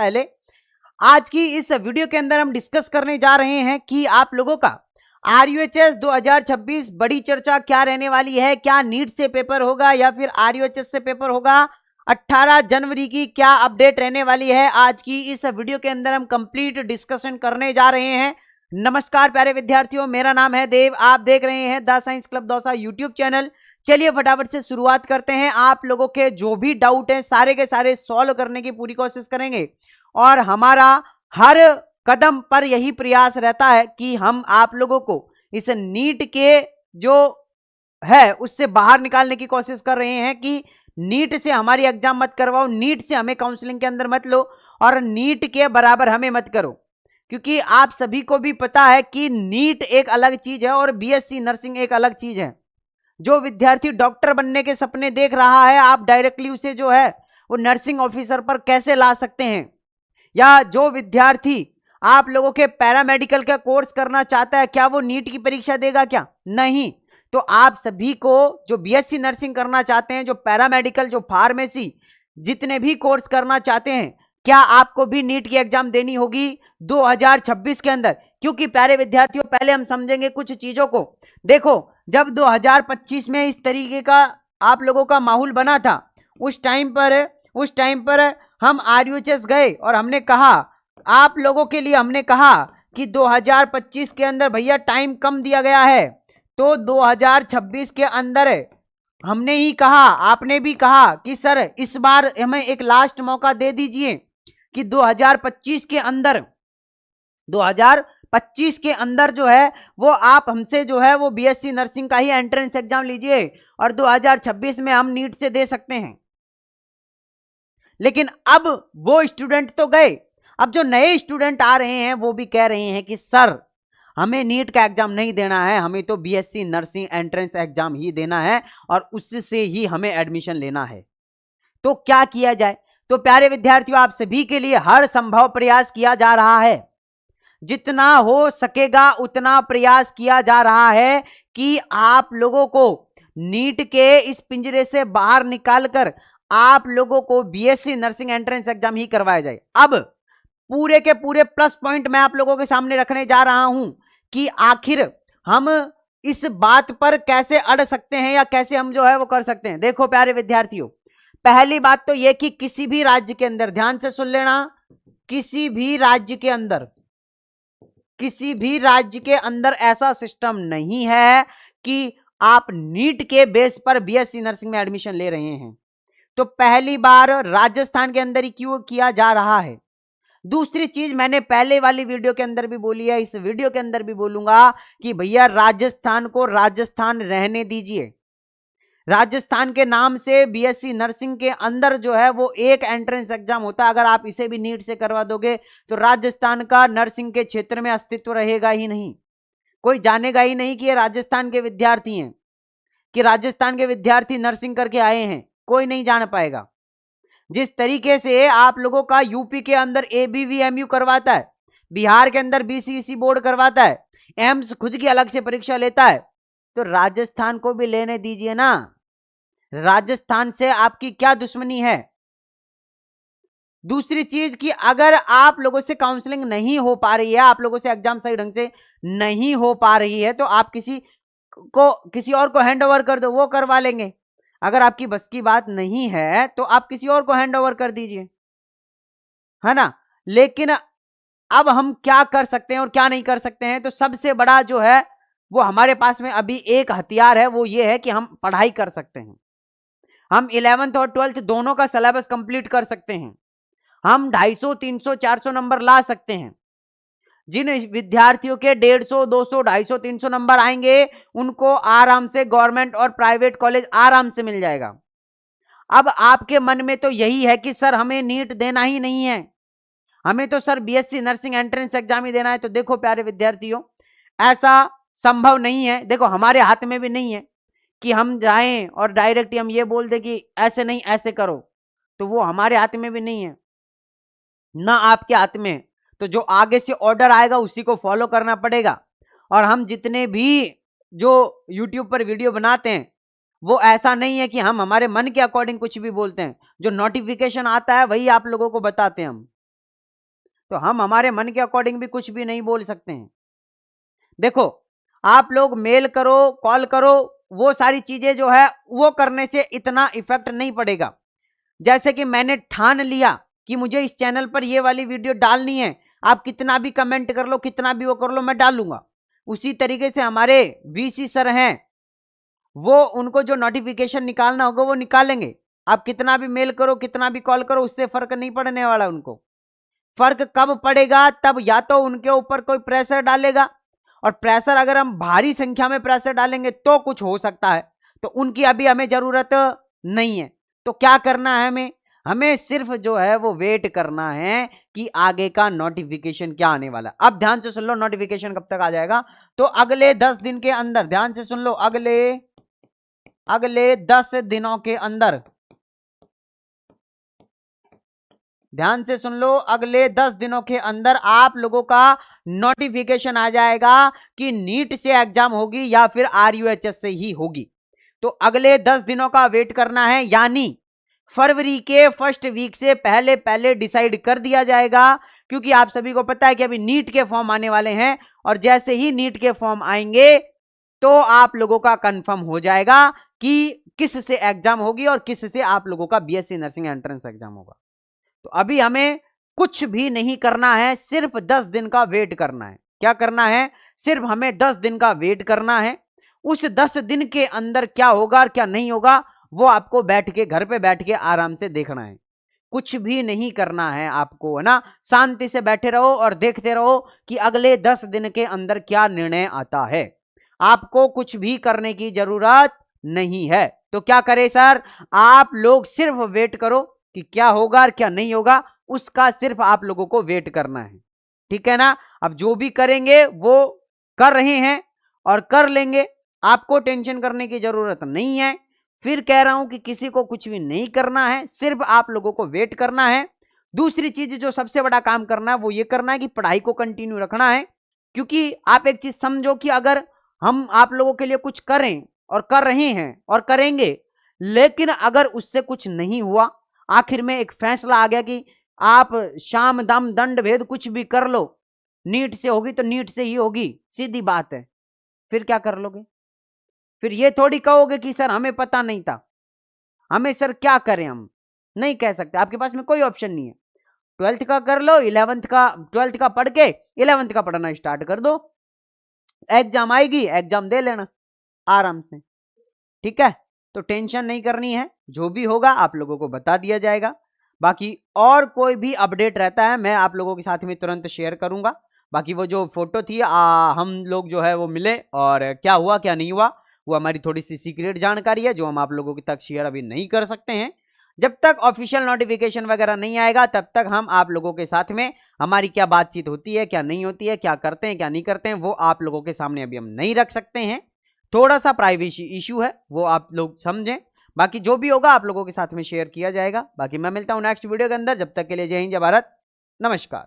पहले आज की इस वीडियो के अंदर हम डिस्कस करने जा रहे हैं कि आप लोगों का आरयूएचएस 2026 बड़ी चर्चा क्या रहने वाली है। क्या नीट से पेपर होगा या फिर आरयूएचएस से पेपर होगा? 18 जनवरी की क्या अपडेट रहने वाली है? आज की इस वीडियो के अंदर हम कंप्लीट डिस्कशन करने जा रहे हैं। नमस्कार प्यारे विद्यार्थियों, मेरा नाम है देव, आप देख रहे हैं the science club Dausa YouTube channel. चलिए फटाफट से शुरुआत करते हैं। आप लोगों के जो भी डाउट हैं सारे के सारे सॉल्व करने की पूरी कोशिश करेंगे और हमारा हर कदम पर यही प्रयास रहता है कि हम आप लोगों को इस नीट के जो है उससे बाहर निकालने की कोशिश कर रहे हैं कि नीट से हमारी एग्जाम मत करवाओ, नीट से हमें काउंसलिंग के अंदर मत लो और नीट के बराबर हमें मत करो, क्योंकि आप सभी को भी पता है कि नीट एक अलग चीज है और बीएससी नर्सिंग एक अलग चीज है। जो विद्यार्थी डॉक्टर बनने के सपने देख रहा है, आप डायरेक्टली उसे जो है वो नर्सिंग ऑफिसर पर कैसे ला सकते हैं? या जो विद्यार्थी आप लोगों के पैरामेडिकल का कोर्स करना चाहता है, क्या वो नीट की परीक्षा देगा? क्या नहीं। तो आप सभी को जो बीएससी नर्सिंग करना चाहते हैं, जो पैरामेडिकल, जो फार्मेसी, जितने भी कोर्स करना चाहते हैं, क्या आपको भी नीट की एग्जाम देनी होगी 2026 के अंदर? क्योंकि प्यारे विद्यार्थियों, पहले हम समझेंगे कुछ चीजों को। देखो, जब 2025 में इस तरीके का आप लोगों का माहौल बना था, उस टाइम पर हम आरयूएचएस गए और हमने कहा, आप लोगों के लिए हमने कहा कि 2025 के अंदर भैया टाइम कम दिया गया है, तो 2026 के अंदर हमने ही कहा, आपने भी कहा कि सर इस बार हमें एक लास्ट मौका दे दीजिए कि 2025 के अंदर जो है वो आप हमसे जो है वो बीएससी नर्सिंग का ही एंट्रेंस एग्जाम लीजिए और 2026 में हम नीट से दे सकते हैं। लेकिन अब वो स्टूडेंट तो गए, अब जो नए स्टूडेंट आ रहे हैं वो भी कह रहे हैं कि सर हमें नीट का एग्जाम नहीं देना है, हमें तो बीएससी नर्सिंग एंट्रेंस एग्जाम ही देना है और उससे ही हमें एडमिशन लेना है। तो क्या किया जाए? तो प्यारे विद्यार्थियों, आप सभी के लिए हर संभव प्रयास किया जा रहा है, जितना हो सकेगा उतना प्रयास किया जा रहा है कि आप लोगों को नीट के इस पिंजरे से बाहर निकालकर आप लोगों को बीएससी नर्सिंग एंट्रेंस एग्जाम ही करवाया जाए। अब पूरे के पूरे प्लस पॉइंट मैं आप लोगों के सामने रखने जा रहा हूं कि आखिर हम इस बात पर कैसे अड़ सकते हैं या कैसे हम जो है वो कर सकते हैं। देखो प्यारे विद्यार्थियों, पहली बात तो यह कि किसी भी राज्य के अंदर, ध्यान से सुन लेना, किसी भी राज्य के अंदर ऐसा सिस्टम नहीं है कि आप नीट के बेस पर बीएससी नर्सिंग में एडमिशन ले रहे हैं। तो पहली बार राजस्थान के अंदर ही क्यों किया जा रहा है? दूसरी चीज मैंने पहले वाली वीडियो के अंदर भी बोली है, इस वीडियो के अंदर भी बोलूंगा कि भैया राजस्थान को राजस्थान रहने दीजिए। राजस्थान के नाम से बीएससी नर्सिंग के अंदर जो है वो एक एंट्रेंस एग्जाम होता है, अगर आप इसे भी नीट से करवा दोगे तो राजस्थान का नर्सिंग के क्षेत्र में अस्तित्व रहेगा ही नहीं। कोई जानेगा ही नहीं कि ये राजस्थान के विद्यार्थी हैं, कि राजस्थान के विद्यार्थी नर्सिंग करके आए हैं, कोई नहीं जान पाएगा। जिस तरीके से आप लोगों का यूपी के अंदर एबीवीएमयू करवाता है, बिहार के अंदर बीसीईसी बोर्ड करवाता है, एम्स खुद की अलग से परीक्षा लेता है, तो राजस्थान को भी लेने दीजिए ना। राजस्थान से आपकी क्या दुश्मनी है? दूसरी चीज कि अगर आप लोगों से काउंसलिंग नहीं हो पा रही है, आप लोगों से एग्जाम सही ढंग से नहीं हो पा रही है, तो आप किसी और को हैंड ओवर कर दो, वो करवा लेंगे। अगर आपकी बस की बात नहीं है तो आप किसी और को हैंड ओवर कर दीजिए, है ना। लेकिन अब हम क्या कर सकते हैं और क्या नहीं कर सकते हैं? तो सबसे बड़ा जो है वो हमारे पास में अभी एक हथियार है, वो ये है कि हम पढ़ाई कर सकते हैं। हम 11th और 12th दोनों का सिलेबस कंप्लीट कर सकते हैं। हम 250, 300, 400 नंबर ला सकते हैं। जिन विद्यार्थियों के 150, 200, 250, 300 नंबर आएंगे उनको आराम से गवर्नमेंट और प्राइवेट कॉलेज आराम से मिल जाएगा। अब आपके मन में तो यही है कि सर हमें नीट देना ही नहीं है, हमें तो sir BSc nursing entrance exam ही देना है। तो देखो प्यारे विद्यार्थियों, ऐसा संभव नहीं है। देखो हमारे हाथ में भी नहीं है कि हम जाएं और डायरेक्ट हम ये बोल दें कि ऐसे नहीं ऐसे करो, तो वो हमारे हाथ में भी नहीं है, ना आपके हाथ में। तो जो आगे से ऑर्डर आएगा उसी को फॉलो करना पड़ेगा। और हम जितने भी जो YouTube पर वीडियो बनाते हैं वो ऐसा नहीं है कि हम हमारे मन के अकॉर्डिंग कुछ भी बोलते हैं। जो नोटिफिकेशन आता है वही आप लोगों को बताते हैं हम। तो हम हमारे मन के अकॉर्डिंग भी कुछ भी नहीं बोल सकते हैं। देखो, आप लोग मेल करो, कॉल करो, वो सारी चीजें जो है वो करने से इतना इफेक्ट नहीं पड़ेगा। जैसे कि मैंने ठान लिया कि मुझे इस चैनल पर ये वाली वीडियो डालनी है, आप कितना भी कमेंट कर लो, कितना भी वो कर लो, मैं डालूंगा। उसी तरीके से हमारे वीसी सर हैं, वो उनको जो नोटिफिकेशन निकालना होगा वो निकालेंगे। आप कितना भी मेल करो, कितना भी कॉल करो, उससे फर्क नहीं पड़ने वाला उनको। फर्क कब पड़ेगा? तब या तो उनके ऊपर कोई प्रेशर डालेगा, और प्रेशर अगर हम भारी संख्या में प्रेशर डालेंगे तो कुछ हो सकता है, तो उनकी अभी हमें जरूरत नहीं है। तो क्या करना है हमें? हमें सिर्फ जो है वो वेट करना है कि आगे का नोटिफिकेशन क्या आने वाला। अब ध्यान से सुन लो, नोटिफिकेशन कब तक आ जाएगा? तो अगले 10 दिन के अंदर, ध्यान से सुन लो, अगले 10 दिनों के अंदर, ध्यान से सुन लो, अगले 10 दिनों के अंदर आप लोगों का नोटिफिकेशन आ जाएगा कि नीट से एग्जाम होगी या फिर आरयूएचएस से ही होगी। तो अगले 10 दिनों का वेट करना है, यानी फरवरी के फर्स्ट वीक से पहले पहले डिसाइड कर दिया जाएगा, क्योंकि आप सभी को पता है कि अभी नीट के फॉर्म आने वाले हैं, और जैसे ही नीट के फॉर्म आएंगे तो आप लोगों का कंफर्म हो जाएगा कि किस से एग्जाम होगी और किस से आप लोगों का बीएससी नर्सिंग एंट्रेंस एग्जाम होगा। तो अभी हमें कुछ भी नहीं करना है, सिर्फ 10 दिन का वेट करना है। क्या करना है? सिर्फ हमें 10 दिन का वेट करना है। उस 10 दिन के अंदर क्या होगा और क्या नहीं होगा वो आपको बैठ के, घर पे बैठ के आराम से देखना है। कुछ भी नहीं करना है आपको, है ना। शांति से बैठे रहो और देखते रहो कि अगले 10 दिन के अंदर क्या निर्णय आता है। आपको कुछ भी करने की जरूरत नहीं है। तो क्या करें सर? आप लोग सिर्फ वेट करो कि क्या होगा और क्या नहीं होगा, उसका सिर्फ आप लोगों को वेट करना है, ठीक है ना। अब जो भी करेंगे वो कर रहे हैं और कर लेंगे, आपको टेंशन करने की जरूरत नहीं है। फिर कह रहा हूं कि किसी को कुछ भी नहीं करना है, सिर्फ आप लोगों को वेट करना है। दूसरी चीज जो सबसे बड़ा काम करना है वो ये करना है कि पढ़ाई को कंटिन्यू रखना है, क्योंकि आप एक चीज समझो कि अगर हम आप लोगों के लिए कुछ करें और कर रहे हैं और करेंगे, लेकिन अगर उससे कुछ नहीं हुआ, आखिर में एक फैसला आ गया कि आप शाम दाम दंड भेद कुछ भी कर लो, नीट से होगी तो नीट से ही होगी, सीधी बात है, फिर क्या कर लोगे? फिर ये थोड़ी कहोगे कि सर हमें पता नहीं था, हमें सर क्या करें, हम नहीं कह सकते, आपके पास में कोई ऑप्शन नहीं है। 12th का कर लो, 12th का पढ़ के 11th का पढ़ना स्टार्ट कर दो, एग्जाम आएगी, एग्जाम दे लेना आराम से, ठीक है। तो टेंशन नहीं करनी है, जो भी होगा आप लोगों को बता दिया जाएगा। बाकी और कोई भी अपडेट रहता है मैं आप लोगों के साथ में तुरंत शेयर करूंगा। बाकी वो जो फोटो थी हम लोग जो है वो मिले, और क्या हुआ क्या नहीं हुआ वो हमारी थोड़ी सी सीक्रेट जानकारी है जो हम आप लोगों के तक शेयर अभी नहीं कर सकते हैं। जब तक ऑफिशियल नोटिफिकेशन वगैरह नहीं आएगा तब तक हम आप लोगों के साथ में हमारी क्या बातचीत होती है, क्या नहीं होती है, क्या करते हैं क्या नहीं करते हैं, वो आप लोगों के सामने अभी हम नहीं रख सकते हैं। थोड़ा सा प्राइवेसी इशू है, वो आप लोग समझें। बाकी जो भी होगा आप लोगों के साथ में शेयर किया जाएगा। बाकी मैं मिलता हूं नेक्स्ट वीडियो के अंदर, जब तक के लिए जय हिंद, जय भारत, नमस्कार।